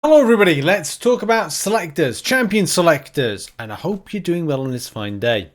Hello everybody, let's talk about selectors, champion selectors, and I hope you're doing well on this fine day.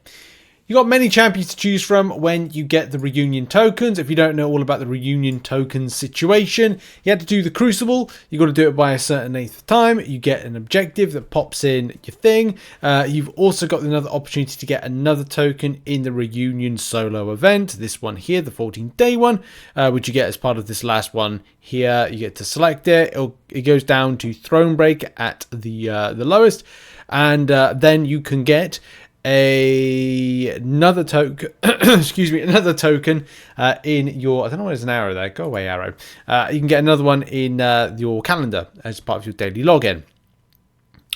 You've got many champions to choose from when you get the reunion tokens. If you don't know all about the reunion tokens situation, you had to do the Crucible. You've got to do it by a certain length of time. You get an objective that pops in your thing. You've also got another opportunity to get another token in the reunion solo event. This one here, the 14-day one, which you get as part of this last one here. You get to select it. It goes down to Throne Break at the lowest. And then you can get another token another token in your, I don't know why there's an arrow there, go away arrow. You can get another one in your calendar as part of your daily login.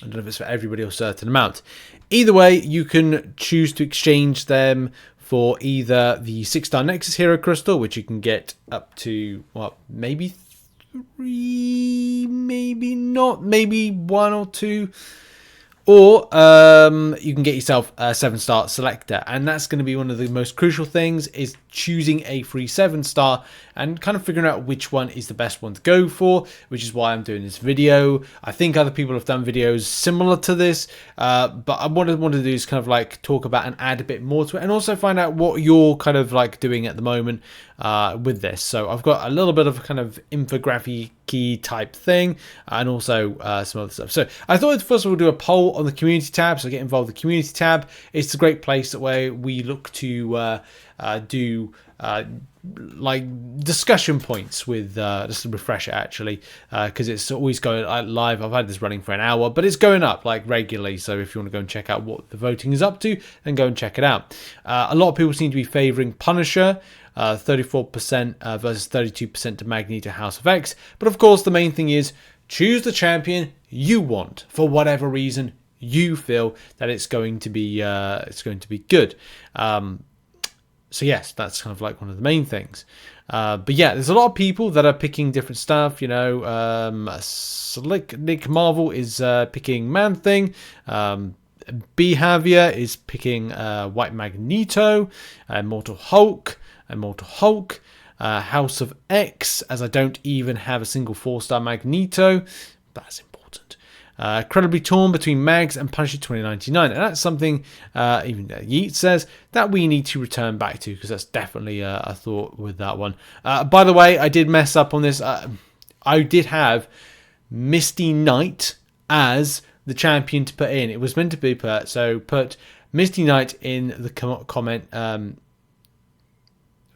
I don't know if it's for everybody or a certain amount. Either way, you can choose to exchange them for either the 6-star Nexus Hero Crystal, which you can get up to, well, maybe 3, maybe not, maybe 1 or 2. Or you can get yourself a 7-star selector, and that's going to be one of the most crucial things, is choosing a free 7-star and kind of figuring out which one is the best one to go for, which is why I'm doing this video. I think other people have done videos similar to this, but what I want to do is kind of like talk about and add a bit more to it, and also find out what you're kind of like doing at the moment with this. So I've got a little bit of kind of infographic type thing, and also some other stuff. So I thought first of all do a poll on the community tab. So get involved in the community tab. It's a great place where we look to do like discussion points with just to refresh it actually, because it's always going live. I've had this running for an hour, but it's going up like regularly. So if you want to go and check out what the voting is up to, then go and check it out. A lot of people seem to be favoring Punisher. 34% versus 32% to Magneto House of X. But of course, the main thing is choose the champion you want for whatever reason you feel that it's going to be good. So yes, that's kind of like one of the main things. But yeah, there's a lot of people that are picking different stuff. You know, Slick Nick Marvel is picking Man Thing. Behavior is picking White Magneto, Immortal Hulk. House of X, as I don't even have a single 4-star Magneto. That's important. Incredibly torn between Mags and Punisher 2099, and that's something even Yeet says that we need to return back to, because that's definitely a thought with that one. By the way, I did mess up on this. I did have Misty Knight as the champion to put in. It was meant to be put Misty Knight in the comment.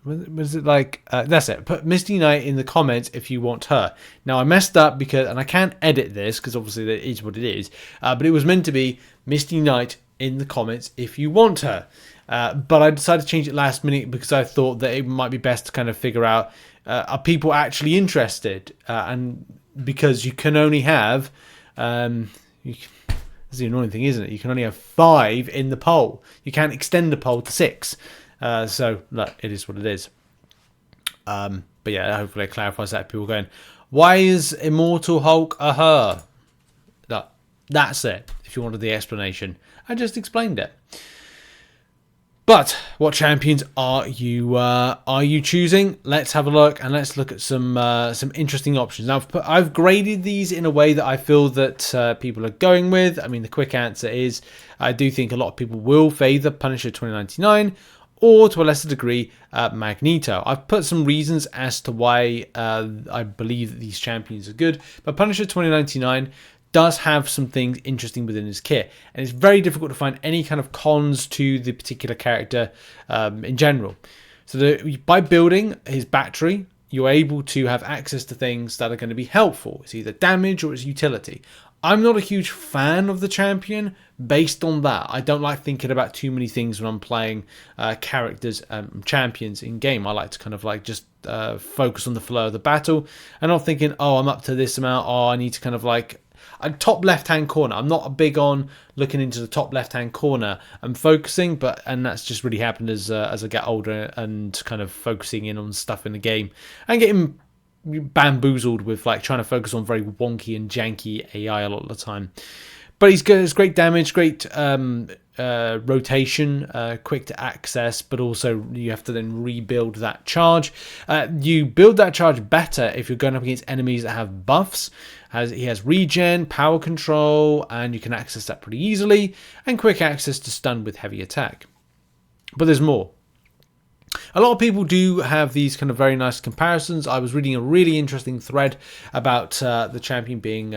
Was it like that's it, put Misty Knight in the comments if you want her. Now I messed up because, and I can't edit this because obviously that is what it is, but it was meant to be Misty Knight in the comments if you want her, but I decided to change it last minute because I thought that it might be best to kind of figure out are people actually interested, and because you can only have that's the annoying thing, isn't it? You can only have 5 in the poll. You can't extend the poll to 6. So look, it is what it is. But yeah, hopefully it clarifies that. People going, why is Immortal Hulk a her? No, that's it. If you wanted the explanation, I just explained it. But what champions are you choosing? Let's have a look, and let's look at some interesting options. Now I've graded these in a way that I feel that people are going with. I mean, the quick answer is I do think a lot of people will favour Punisher 2099. Or to a lesser degree, Magneto. I've put some reasons as to why I believe that these champions are good. But Punisher 2099 does have some things interesting within his kit. And it's very difficult to find any kind of cons to the particular character in general. So by building his battery, you're able to have access to things that are going to be helpful. It's either damage or it's utility. I'm not a huge fan of the champion based on that. I don't like thinking about too many things when I'm playing characters, champions in game. I like to kind of like just focus on the flow of the battle and not thinking, oh, I'm up to this amount. Oh, I need to kind of like top left-hand corner. I'm not big on looking into the top left-hand corner. I'm focusing, and that's just really happened as I get older and kind of focusing in on stuff in the game and getting bamboozled with like trying to focus on very wonky and janky AI a lot of the time. But he's good. It's great damage, great rotation, quick to access, but also you have to then rebuild that charge. You build that charge better if you're going up against enemies that have buffs. He has regen, power control, and you can access that pretty easily, and quick access to stun with heavy attack. But there's more. A lot of people do have these kind of very nice comparisons. I was reading a really interesting thread about the champion being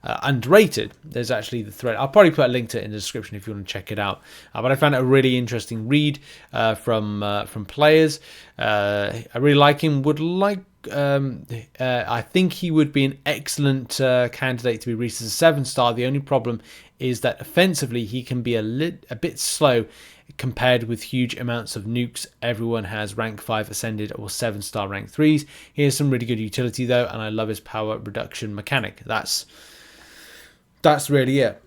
underrated. There's actually the thread. I'll probably put a link to it in the description if you want to check it out. But I found it a really interesting read from players. I really like him. I think he would be an excellent candidate to be released as a 7-star. The only problem is that offensively he can be a bit slow compared with huge amounts of nukes. Everyone has rank 5 ascended or 7-star rank 3s. He has some really good utility though, and I love his power reduction mechanic. That's really it.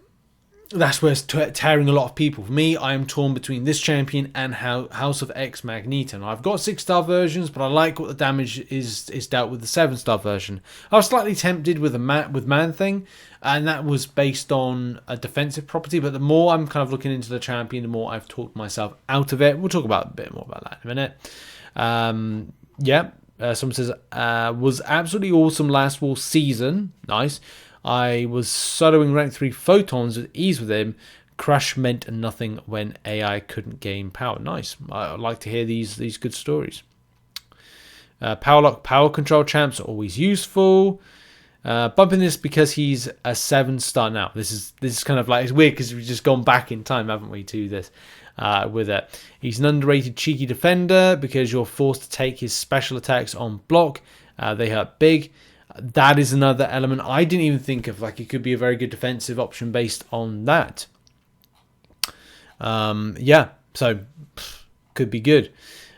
That's where it's tearing a lot of people. For me, I am torn between this champion and House of X Magnetron. I've got 6-star versions, but I like what the damage is dealt with the 7-star version. I was slightly tempted with Man-Thing, and that was based on a defensive property, but the more I'm kind of looking into the champion, the more I've talked myself out of it. We'll talk about a bit more about that in a minute. Someone says, was absolutely awesome last wall season. Nice. I was soloing rank 3 photons with ease with him. Crush meant nothing when AI couldn't gain power. Nice. I like to hear these good stories. Power lock, power control champs are always useful. Bumping this because he's a 7-star now. This is kind of like, it's weird because we've just gone back in time, haven't we, to this with it. He's an underrated cheeky defender because you're forced to take his special attacks on block. They hurt big. That is another element I didn't even think of. Like, it could be a very good defensive option based on that. So could be good.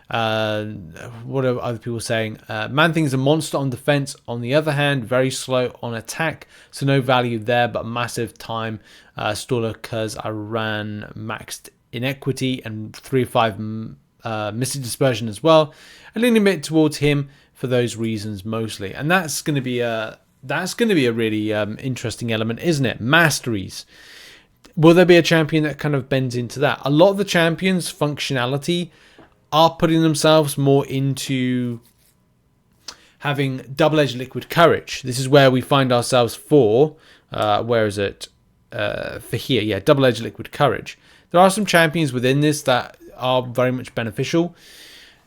What are other people saying? Man-Thing is a monster on defense. On the other hand, very slow on attack, so no value there, but massive time staller because I ran maxed inequity and 3 of 5 Mystic Dispersion as well. I lean a bit towards him for those reasons mostly, and that's going to be a really interesting element, isn't it? Masteries. Will there be a champion that kind of bends into that? A lot of the champions' functionality are putting themselves more into having double-edged liquid courage. This is where we find ourselves for where is it? For here, yeah, double-edged liquid courage. There are some champions within this that are very much beneficial.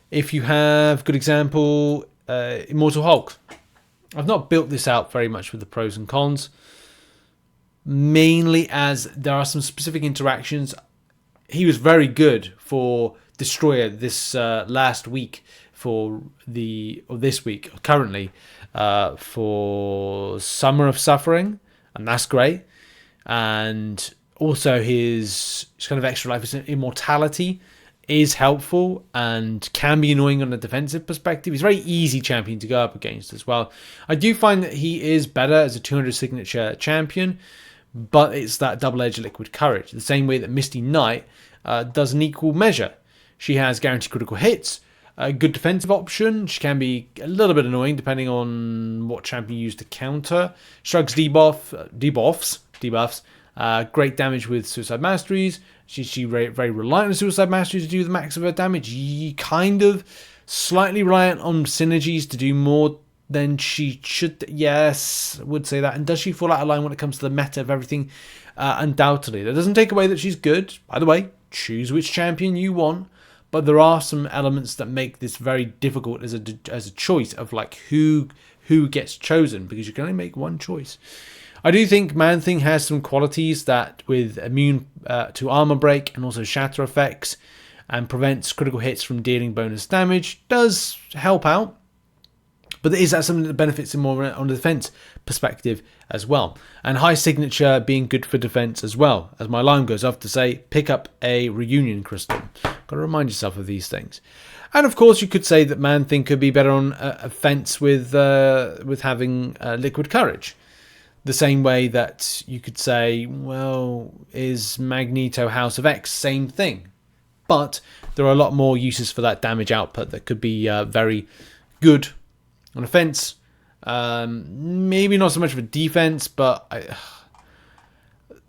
If you have, good example, Immortal Hulk. I've not built this out very much with the pros and cons, mainly as there are some specific interactions. He was very good for Destroyer this last week this week currently for Summer of Suffering, and that's great. And also his kind of extra life, immortality, is helpful and can be annoying on a defensive perspective. He's a very easy champion to go up against as well. I do find that he is better as a 200 signature champion, but it's that double-edged liquid courage, the same way that Misty Knight does an equal measure. She has guaranteed critical hits, a good defensive option. She can be a little bit annoying depending on what champion you use to counter. Shrugs debuffs. Great damage with Suicide Masteries. She's very reliant on Suicide Masteries to do the max of her damage. Kind of slightly reliant on synergies to do more than she should. Yes, I would say that. And does she fall out of line when it comes to the meta of everything? Undoubtedly. That doesn't take away that she's good. By the way, choose which champion you want. But there are some elements that make this very difficult as a choice of like who gets chosen, because you can only make one choice. I do think Man-Thing has some qualities that, with immune to armor break and also shatter effects, and prevents critical hits from dealing bonus damage, does help out. But is that something that benefits him more on the defense perspective as well? And high signature being good for defense as well. As my line goes off to say, pick up a reunion crystal. Got to remind yourself of these things. And of course, you could say that Man-Thing could be better on offense with having liquid courage. The same way that you could say, well, is Magneto House of X? Same thing. But there are a lot more uses for that damage output that could be very good on offense. Maybe not so much for defense, but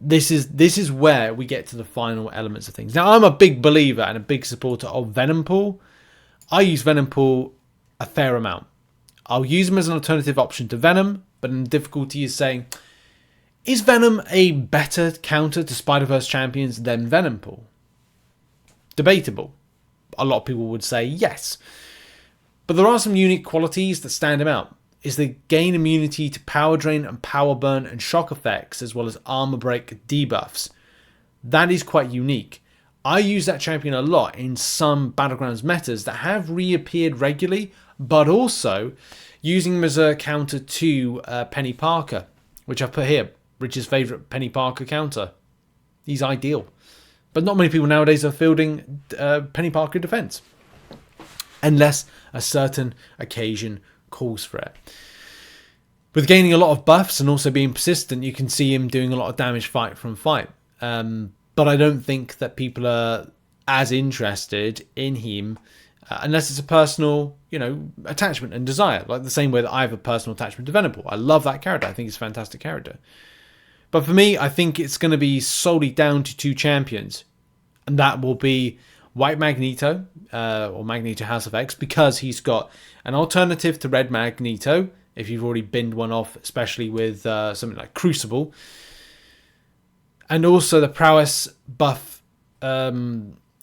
this is where we get to the final elements of things. Now, I'm a big believer and a big supporter of Venom Pool. I use Venom Pool a fair amount. I'll use them as an alternative option to Venom, but the difficulty is saying, is Venom a better counter to Spider-Verse Champions than Venom Pool? Debatable. A lot of people would say yes. But there are some unique qualities that stand him out. Is they gain immunity to power drain and power burn and shock effects, as well as armor break debuffs. That is quite unique. I use that champion a lot in some Battlegrounds metas that have reappeared regularly, but also using him as a counter to Penny Parker, which I've put here. Rich's favourite Penny Parker counter. He's ideal. But not many people nowadays are fielding Penny Parker defense, unless a certain occasion calls for it. With gaining a lot of buffs and also being persistent, you can see him doing a lot of damage fight from fight. But I don't think that people are as interested in him unless it's a personal, attachment and desire. Like the same way that I have a personal attachment to Venom. I love that character. I think he's a fantastic character. But for me, I think it's going to be solely down to 2 champions. And that will be White Magneto, or Magneto House of X, because he's got an alternative to Red Magneto, if you've already binned one off, especially with something like Crucible. And also the prowess buff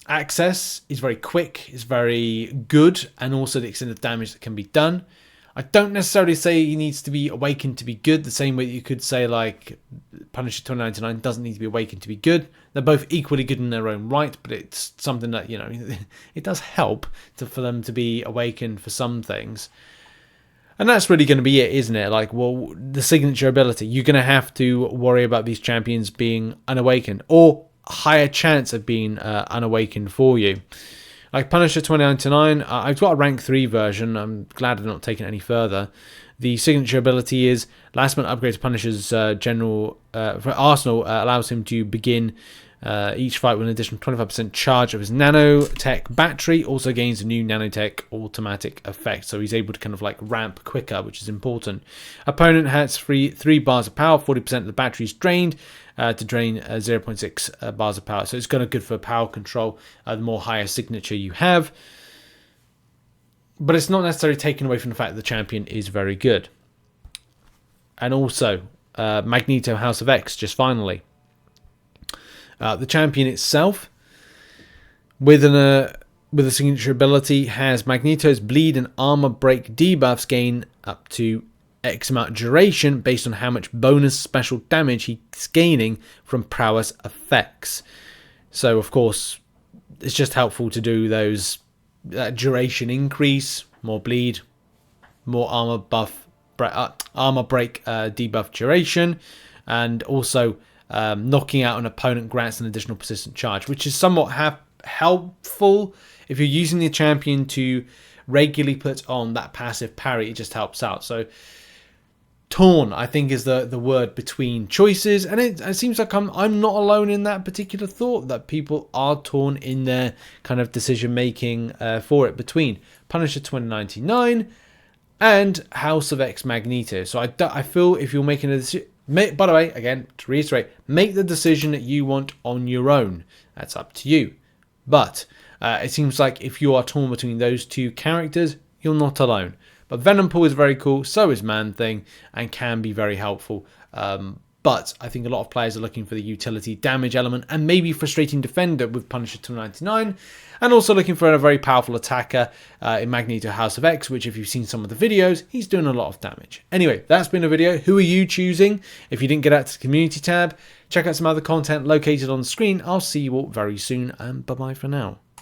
access is very quick, is very good, and also the extent of damage that can be done. I don't necessarily say he needs to be awakened to be good, the same way that you could say like Punisher 2099 doesn't need to be awakened to be good. They're both equally good in their own right, but it's something that, it does help for them to be awakened for some things. And that's really going to be it, isn't it? Like, well, the signature ability, you're going to have to worry about these champions being unawakened, or a higher chance of being unawakened for you. Like Punisher 2099, I've got a rank 3 version. I'm glad I've not taken it any further. The signature ability is last minute upgrade to Punisher's general for Arsenal allows him to begin each fight with an additional 25% charge of his nanotech battery. Also gains a new nanotech automatic effect, so he's able to kind of like ramp quicker, which is important. Opponent has 3 bars of power, 40% of the battery is drained to drain 0.6 bars of power. So it's kind of good for power control, the more higher signature you have. But it's not necessarily taken away from the fact that the champion is very good. And also, Magneto House of X, just finally. The champion itself, with a signature ability, has Magneto's bleed and armor break debuffs gain up to X amount of duration based on how much bonus special damage he's gaining from prowess effects. So, of course, it's just helpful to do those duration increase, more bleed, more armor break debuff duration, and also knocking out an opponent grants an additional persistent charge, which is somewhat helpful if you're using the champion to regularly put on that passive parry. It just helps out. So torn, I think, is the word between choices, and it seems like I'm not alone in that particular thought, that people are torn in their kind of decision making for it between Punisher 2099 and House of X Magneto. So I feel if you're making a decision, by the way, again, to reiterate, make the decision that you want on your own. That's up to you. But it seems like if you are torn between those 2 characters, you're not alone. But Venom Pool is very cool, so is Man-Thing, and can be very helpful. But I think a lot of players are looking for the utility damage element, and maybe frustrating defender with Punisher 299, and also looking for a very powerful attacker in Magneto House of X, which if you've seen some of the videos, he's doing a lot of damage. Anyway, that's been a video. Who are you choosing? If you didn't get out to the community tab, check out some other content located on the screen. I'll see you all very soon, and bye-bye for now.